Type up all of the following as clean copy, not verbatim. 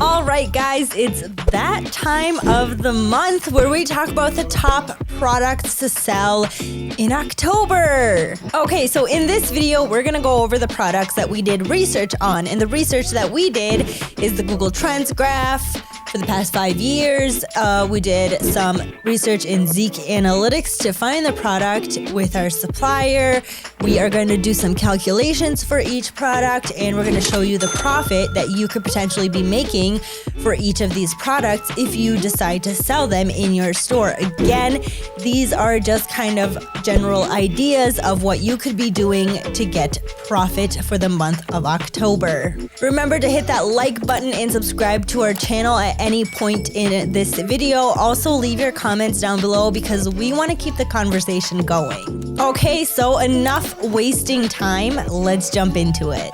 All right, guys, it's that time of the month where we talk about the top products to sell in October. Okay, so in this video, we're gonna go over the products that we did research on. And the research that we did is the Google Trends graph. For the past 5 years, we did some research in ZIK Analytics to find the product with our supplier. We are going to do some calculations for each product, and we're going to show you the profit that you could potentially be making for each of these products if you decide to sell them in your store. Again, these are just kind of general ideas of what you could be doing to get profit for the month of October. Remember to hit that like button and subscribe to our channel at any point in this video. Also, leave your comments down below because we want to keep the conversation going. Okay, so enough wasting time. Let's jump into it.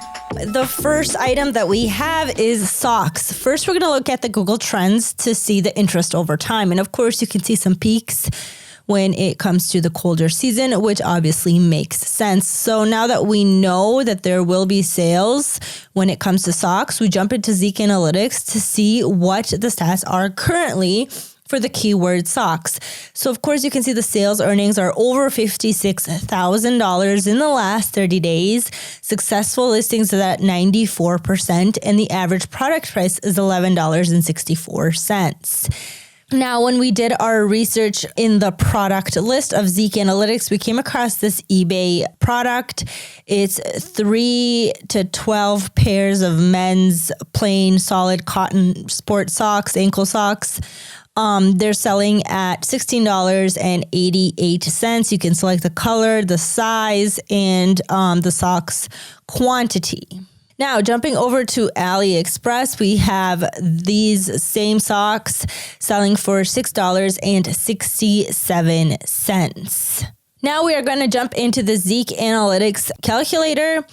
The first item that we have is socks. First, we're going to look at the Google Trends to see the interest over time. And of course, you can see some peaks when it comes to the colder season, which obviously makes sense. So now that we know that there will be sales when it comes to socks, we jump into ZIK Analytics to see what the stats are currently for the keyword socks. So of course you can see the sales earnings are over $56,000 in the last 30 days. Successful listings is at 94%, and the average product price is $11.64. Now, when we did our research in the product list of ZIK Analytics, we came across this eBay product. It's 3 to 12 pairs of men's plain solid cotton sport socks, ankle socks. They're selling at $16.88. You can select the color, the size, and the socks quantity. Now, jumping over to AliExpress, we have these same socks selling for $6.67. Now we are going to jump into the ZIK Analytics calculator.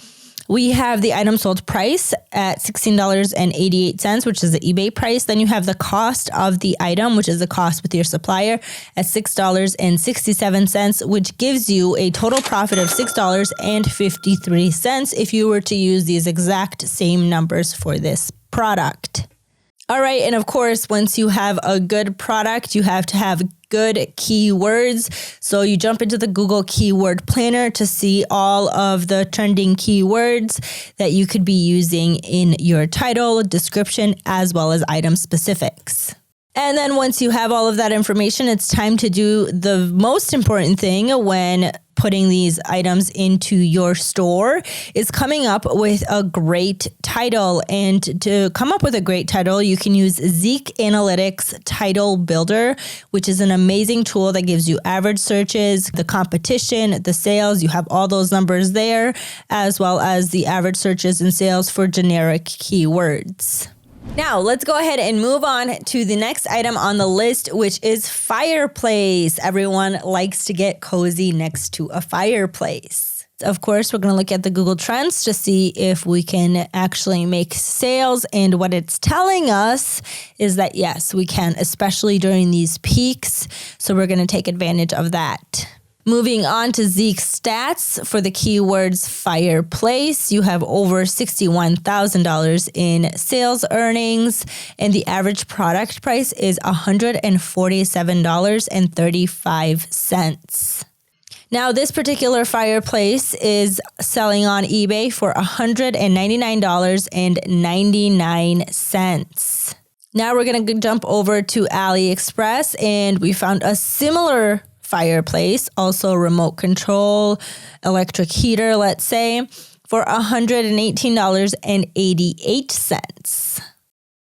We have the item sold price at $16.88, which is the eBay price. Then you have the cost of the item, which is the cost with your supplier, at $6.67, which gives you a total profit of $6.53 if you were to use these exact same numbers for this product. All right, and of course, once you have a good product, you have to have good keywords. So you jump into the Google Keyword Planner to see all of the trending keywords that you could be using in your title, description, as well as item specifics. And then once you have all of that information, it's time to do the most important thing when putting these items into your store is coming up with a great title. And to come up with a great title, you can use ZIK Analytics Title Builder, which is an amazing tool that gives you average searches, the competition, the sales. You have all those numbers there, as well as the average searches and sales for generic keywords. Now, let's go ahead and move on to the next item on the list, which is Fireplace. Everyone likes to get cozy next to a fireplace. Of course, we're going to look at the Google Trends to see if we can actually make sales. And what it's telling us is that, yes, we can, especially during these peaks. So we're going to take advantage of that. Moving on to ZIK stats for the keywords Fireplace, you have over $61,000 in sales earnings, and the average product price is $147.35. Now, this particular fireplace is selling on eBay for $199.99. Now we're going to jump over to AliExpress, and we found a similar fireplace, also remote control, electric heater, let's say, for $118.88.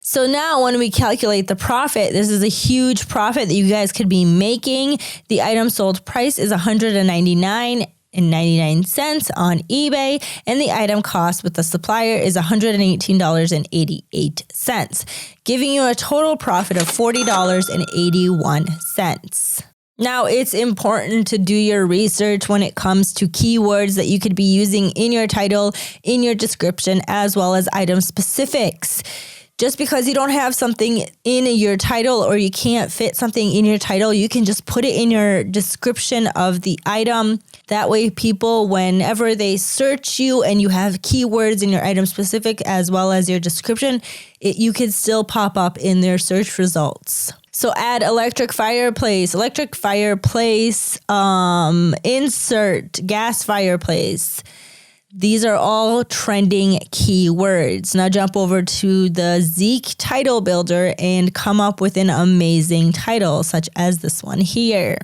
So now when we calculate the profit, this is a huge profit that you guys could be making. The item sold price is $199.99 on eBay, and the item cost with the supplier is $118.88, giving you a total profit of $40.81. Now, it's important to do your research when it comes to keywords that you could be using in your title, in your description, as well as item specifics. Just because you don't have something in your title or you can't fit something in your title, you can just put it in your description of the item. That way people, whenever they search you and you have keywords in your item specific as well as your description, you can still pop up in their search results. So add electric fireplace, insert gas fireplace. These are all trending keywords. Now jump over to the ZIK title builder and come up with an amazing title, such as this one here.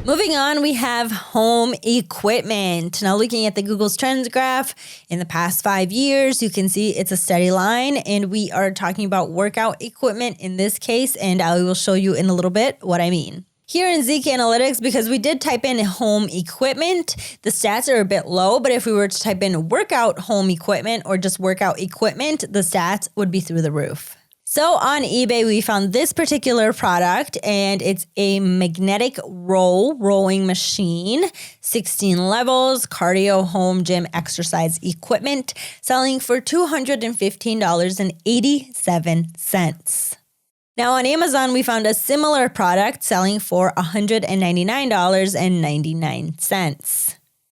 Moving on, we have home equipment. Now looking at the Google's trends graph, in the past 5 years, you can see it's a steady line, and we are talking about workout equipment in this case, and I will show you in a little bit what I mean. Here in ZIK Analytics, because we did type in home equipment, the stats are a bit low, but if we were to type in workout home equipment or just workout equipment, the stats would be through the roof. So on eBay, we found this particular product, and it's a magnetic rowing machine, 16 levels, cardio home gym exercise equipment, selling for $215.87. Now on Amazon, we found a similar product selling for $199.99.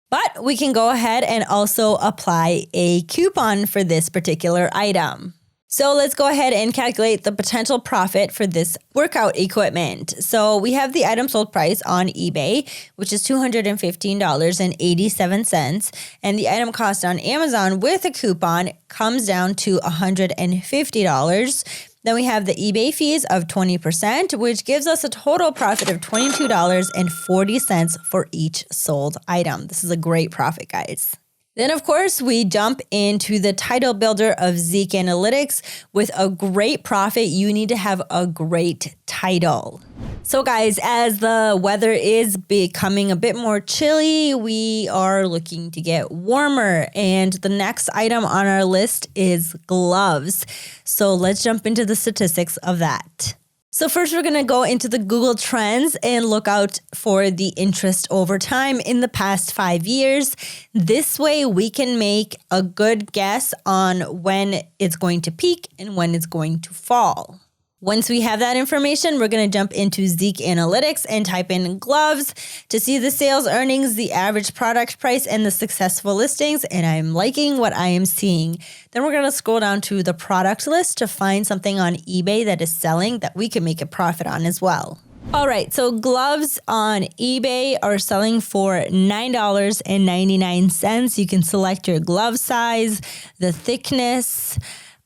But we can go ahead and also apply a coupon for this particular item. So let's go ahead and calculate the potential profit for this workout equipment. So we have the item sold price on eBay, which is $215.87. And the item cost on Amazon with a coupon comes down to $150. Then we have the eBay fees of 20%, which gives us a total profit of $22.40 for each sold item. This is a great profit, guys. Then, of course, we jump into the title builder of ZIK Analytics. With a great profit, you need to have a great title. So guys, as the weather is becoming a bit more chilly, we are looking to get warmer. And the next item on our list is gloves. So let's jump into the statistics of that. So first, we're going to go into the Google Trends and look out for the interest over time in the past 5 years. This way, we can make a good guess on when it's going to peak and when it's going to fall. Once we have that information, we're going to jump into ZIK Analytics and type in gloves to see the sales earnings, the average product price, and the successful listings. And I'm liking what I am seeing. Then we're going to scroll down to the product list to find something on eBay that is selling that we can make a profit on as well. All right, so gloves on eBay are selling for $9.99. You can select your glove size, the thickness.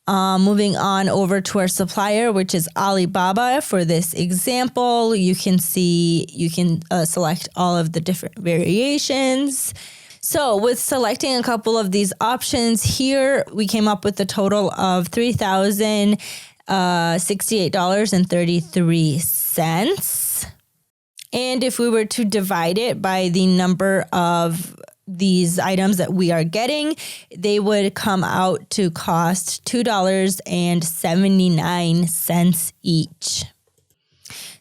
Moving on over to our supplier, which is Alibaba. For this example, you can select all of the different variations. So with selecting a couple of these options here, we came up with a total of $3,068.33. And if we were to divide it by the number of these items that we are getting, they would come out to cost $2.79 each.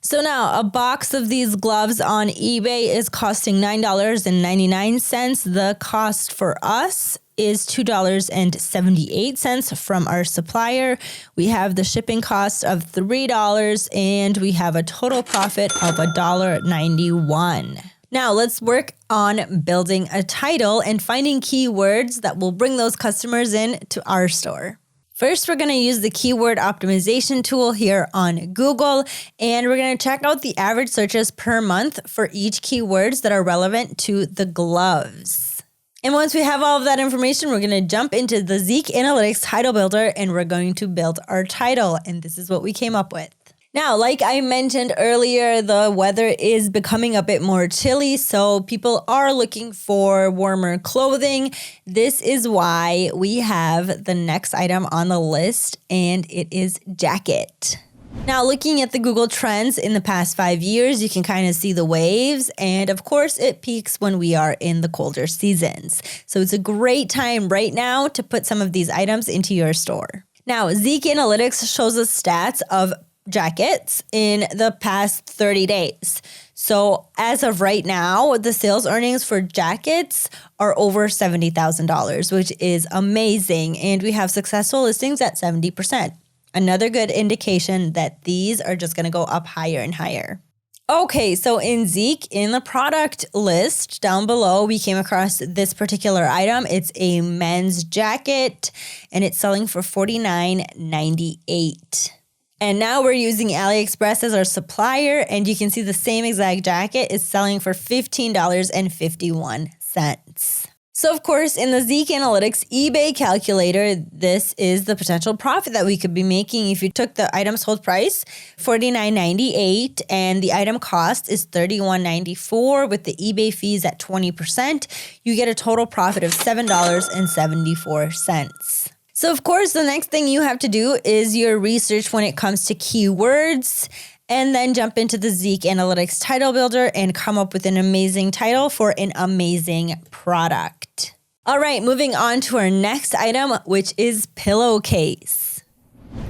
So now a box of these gloves on eBay is costing $9.99. The cost for us is $2.78 from our supplier. We have the shipping cost of $3 and we have a total profit of $1.91. Now let's work on building a title and finding keywords that will bring those customers in to our store. First, we're going to use the keyword optimization tool here on Google, and we're going to check out the average searches per month for each keywords that are relevant to the gloves. And once we have all of that information, we're going to jump into the ZIK Analytics title builder and we're going to build our title. And this is what we came up with. Now, like I mentioned earlier, the weather is becoming a bit more chilly, so people are looking for warmer clothing. This is why we have the next item on the list, and it is jacket. Now, looking at the Google Trends in the past 5 years, you can kind of see the waves, and of course, it peaks when we are in the colder seasons. So it's a great time right now to put some of these items into your store. Now, ZIK Analytics shows us stats of jackets in the past 30 days. So as of right now, the sales earnings for jackets are over $70,000, which is amazing. And we have successful listings at 70%. Another good indication that these are just going to go up higher and higher. Okay, so in ZIK, in the product list down below, we came across this particular item. It's a men's jacket, and it's selling for $49.98. And now we're using AliExpress as our supplier, and you can see the same exact jacket is selling for $15.51. So of course, in the ZIK Analytics eBay calculator, this is the potential profit that we could be making if you took the item sold price, $49.98, and the item cost is $31.94 with the eBay fees at 20%. You get a total profit of $7.74. So of course, the next thing you have to do is your research when it comes to keywords, and then jump into the ZIK Analytics title builder and come up with an amazing title for an amazing product. All right, moving on to our next item, which is Pillowcase.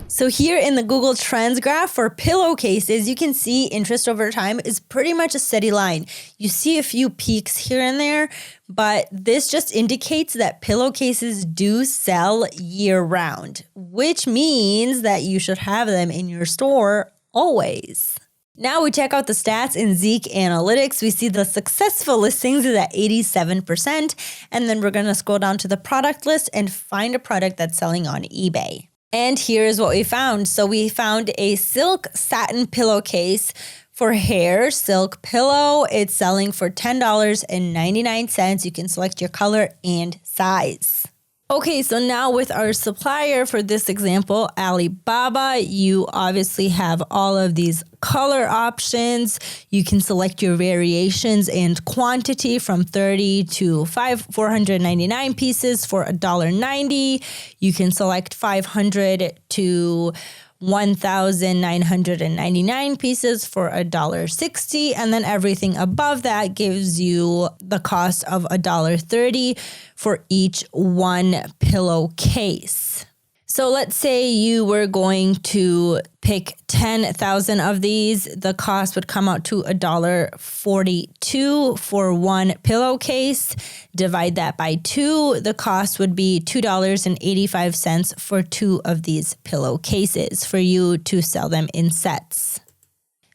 So here in the Google Trends graph for pillowcases, you can see interest over time is pretty much a steady line. You see a few peaks here and there, but this just indicates that pillowcases do sell year-round, which means that you should have them in your store always. Now we check out the stats in ZIK Analytics. We see the successful listings is at 87%, and then we're going to scroll down to the product list and find a product that's selling on eBay. And here's what we found. So we found a silk satin pillowcase for hair, silk pillow. It's selling for $10.99. You can select your color and size. Okay, so now with our supplier for this example, Alibaba, you obviously have all of these color options. You can select your variations and quantity from 30 to 499 pieces for $1.90. You can select 500 to 1,999 pieces for $1.60, and then everything above that gives you the cost of $1.30 for each one pillowcase. So let's say you were going to pick 10,000 of these. The cost would come out to $1.42 for one pillowcase. Divide that by 2. The cost would be $2.85 for 2 of these pillowcases for you to sell them in sets.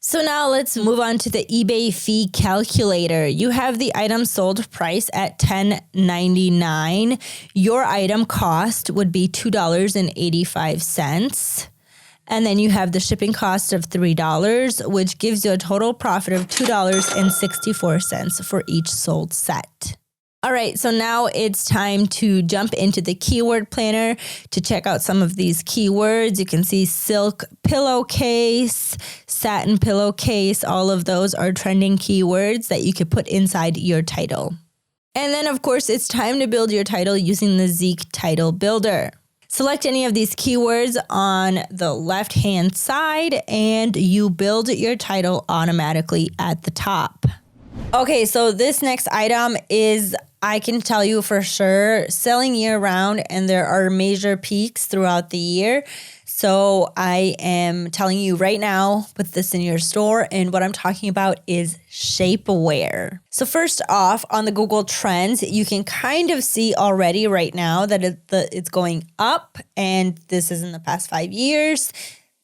So now let's move on to the eBay fee calculator. You have the item sold price at $10.99. Your item cost would be $2.85. And then you have the shipping cost of $3, which gives you a total profit of $2.64 for each sold set. All right, so now it's time to jump into the keyword planner to check out some of these keywords. You can see silk pillowcase, satin pillowcase. All of those are trending keywords that you could put inside your title. And then, of course, it's time to build your title using the ZIK Title Builder. Select any of these keywords on the left-hand side, and you build your title automatically at the top. Okay, so this next item is, I can tell you for sure, selling year-round, and there are major peaks throughout the year. So I am telling you right now, put this in your store, and what I'm talking about is shapewear. So first off, on the Google Trends, you can kind of see already right now that it's going up, and this is in the past 5 years.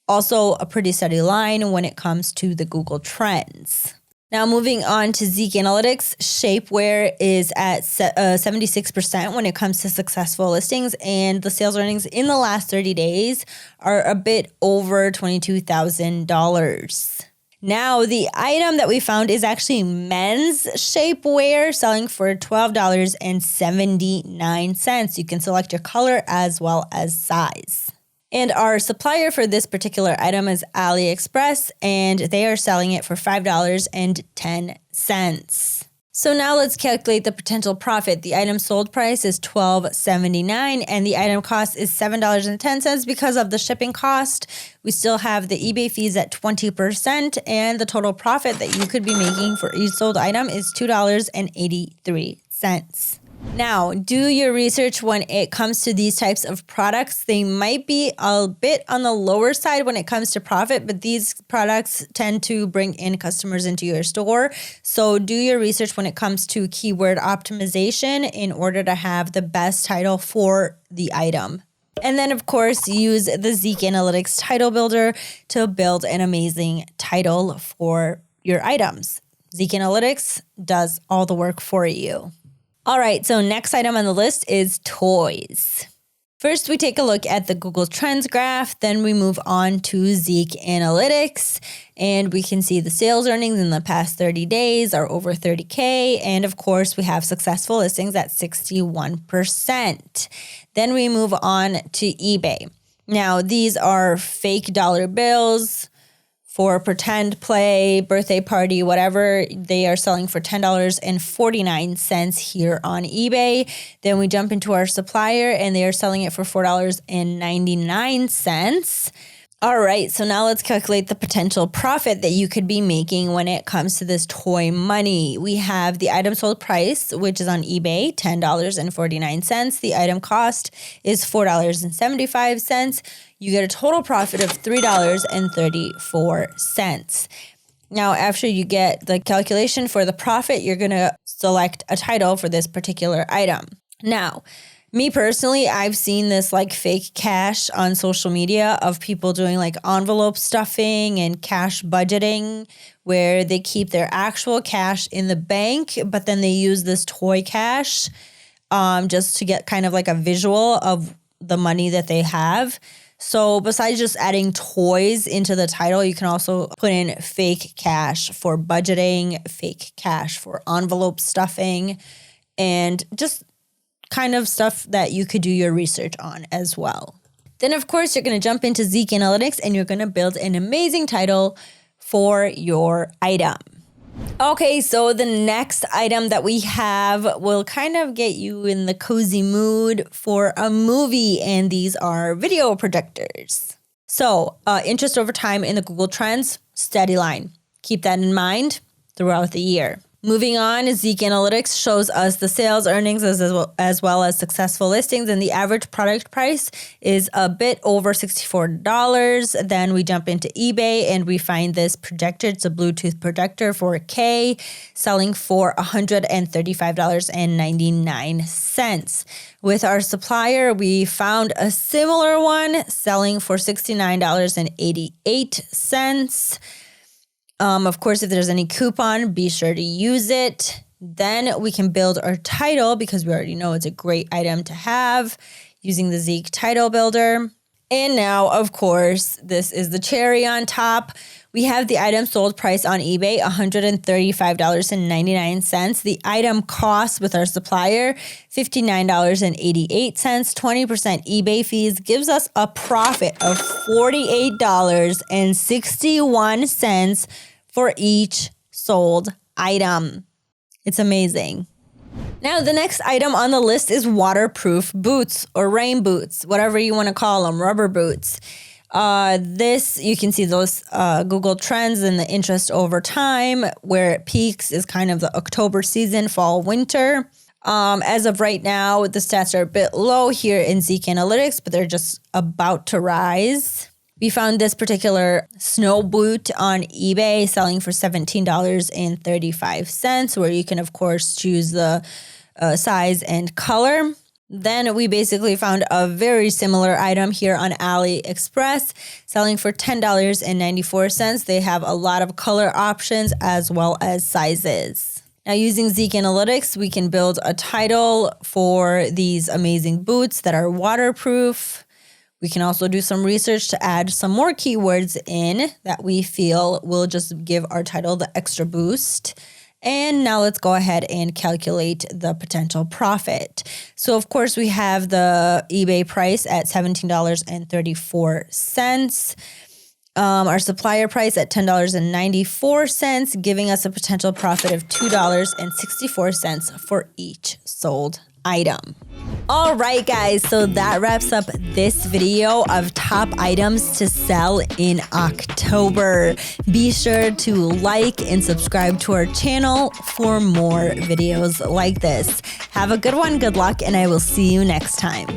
Also a pretty steady line when it comes to the Google Trends. Now moving on to ZIK Analytics, shapewear is at 76% when it comes to successful listings, and the sales earnings in the last 30 days are a bit over $22,000. Now the item that we found is actually men's shapewear, selling for $12.79. You can select your color as well as size. And our supplier for this particular item is AliExpress, and they are selling it for $5.10. So now let's calculate the potential profit. The item sold price is $12.79, and the item cost is $7.10 because of the shipping cost. We still have the eBay fees at 20%, and the total profit that you could be making for each sold item is $2.83. Now, do your research when it comes to these types of products. They might be a bit on the lower side when it comes to profit, but these products tend to bring in customers into your store. So do your research when it comes to keyword optimization in order to have the best title for the item. And then, of course, use the ZIK Analytics title builder to build an amazing title for your items. ZIK Analytics does all the work for you. All right, so next item on the list is toys. First, we take a look at the Google Trends graph, then we move on to ZIK Analytics, and we can see the sales earnings in the past 30 days are over 30K, and of course, we have successful listings at 61%. Then we move on to eBay. Now, these are fake dollar bills for pretend play, birthday party, whatever. They are selling for $10.49 here on eBay. Then we jump into our supplier and they are selling it for $4.99. All right, so now let's calculate the potential profit that you could be making when it comes to this toy money. We have the item sold price, which is on eBay, $10.49. The item cost is $4.75. You get a total profit of $3.34. Now, after you get the calculation for the profit, you're going to select a title for this particular item. Now, me personally, I've seen this like fake cash on social media of people doing like envelope stuffing and cash budgeting where they keep their actual cash in the bank, but then they use this toy cash just to get kind of like a visual of the money that they have. So besides just adding toys into the title, you can also put in fake cash for budgeting, fake cash for envelope stuffing, and just kind of stuff that you could do your research on as well. Then, of course, you're going to jump into ZIK Analytics and you're going to build an amazing title for your item. Okay, so the next item that we have will kind of get you in the cozy mood for a movie, and these are video projectors. So, interest over time in the Google Trends, steady line. Keep that in mind throughout the year. Moving on, ZIK Analytics shows us the sales earnings as well as successful listings, and the average product price is a bit over $64. Then we jump into eBay and we find this projector. It's a Bluetooth projector for $4K, selling for $135.99. With our supplier, we found a similar one selling for $69.88. Of course, if there's any coupon, be sure to use it. Then we can build our title because we already know it's a great item to have using the ZIK title builder. And now, of course, this is the cherry on top. We have the item sold price on eBay, $135.99. The item cost with our supplier, $59.88. 20% eBay fees gives us a profit of $48.61 for each sold item. It's amazing. Now, the next item on the list is waterproof boots or rain boots, whatever you want to call them, rubber boots. This, you can see those Google Trends and the interest over time. Where it peaks is kind of the October season, fall, winter. As of right now, the stats are a bit low here in ZIK Analytics, but they're just about to rise. We found this particular snow boot on eBay selling for $17.35, where you can, of course, choose the size and color. Then we basically found a very similar item here on AliExpress, selling for $10.94. They have a lot of color options as well as sizes. Now, using ZIK Analytics, we can build a title for these amazing boots that are waterproof. We can also do some research to add some more keywords in that we feel will just give our title the extra boost. And now let's go ahead and calculate the potential profit. So, of course, we have the eBay price at $17.34. Our supplier price at $10.94, giving us a potential profit of $2.64 for each sold item. All right, guys, so that wraps up this video of top items to sell in October. Be sure to like and subscribe to our channel for more videos like this. Have a good one, good luck, and I will see you next time.